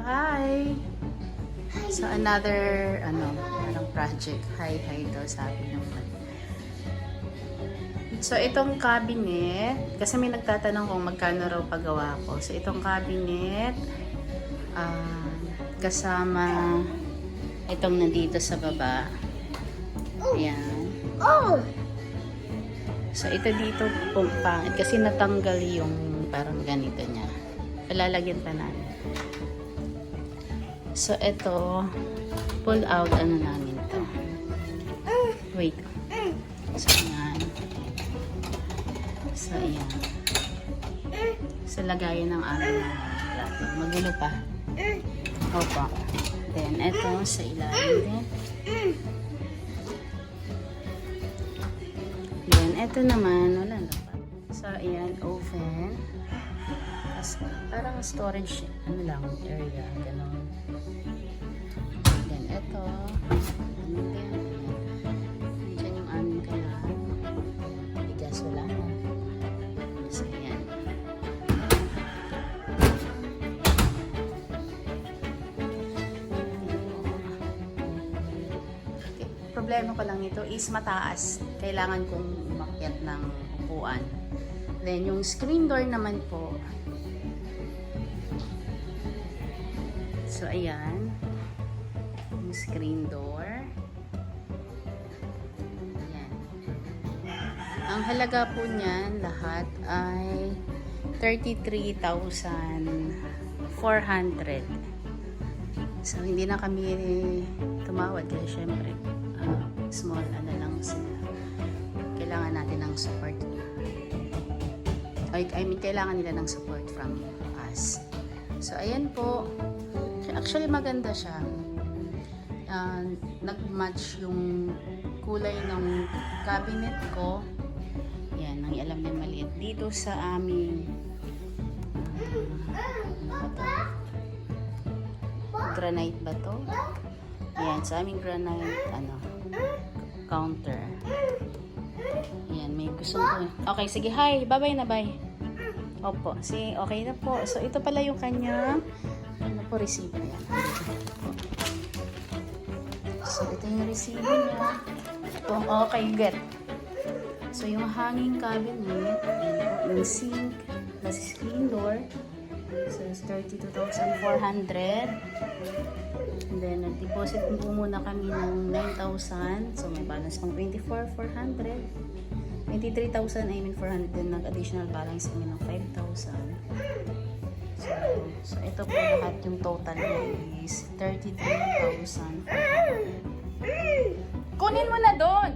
Hi! So, another, parang project. Hi daw sabi naman. So, itong cabinet, kasi may nagtatanong kung magkano raw paggawa ko. So, itong cabinet, kasama itong nandito sa baba. Ayan. So, ito dito pangit kasi natanggal yung parang ganito niya. Palalagyan pa namin. So, ito, pull out, namin to. Wait. So, ayan. So, ayan. So, lagayan ng aming plato. Magulo pa. Opo. Then, ito, sa ilalim din. Then, ito naman, wala na pa. So, ayan, oven. Parang storage, area, gano'n. Then, ito, dyan yung aming kailangan. Bigas, wala na. So, ayan. Okay. Problema ko lang ito is mataas. Kailangan kong umakyat ng upuan. Then, yung screen door naman po, so, ayan. Yung screen door. Ayan. Ang halaga po niyan, lahat ay 33,400. So, hindi na kami tumawad kasi syempre, small lang sila. Kailangan natin ng support. Kailangan nila ng support from us. So, ayan po. Actually, maganda siya. Nag-match yung kulay ng cabinet ko. Yan, ang alam niya maliit. Dito sa aming granite ba to? Yan, sa aming granite, counter. Yan, may gusto ko. Okay, sige, hi. Bye-bye na, bye. Opo, okay na po. So, ito pala yung kanyang resibo yan. So, ito yung resibo niya. Okay, get. So, yung hanging cabinet, yung sink, plus screen door. So, it's 32,400. And then, nag-deposit po muna kami ng 9,000. So, may balance pang 24,400. 23,400. Then, nag-additional balance kami ng 5,000. So, ito po lahat yung total is 33,000. Kunin mo na doon!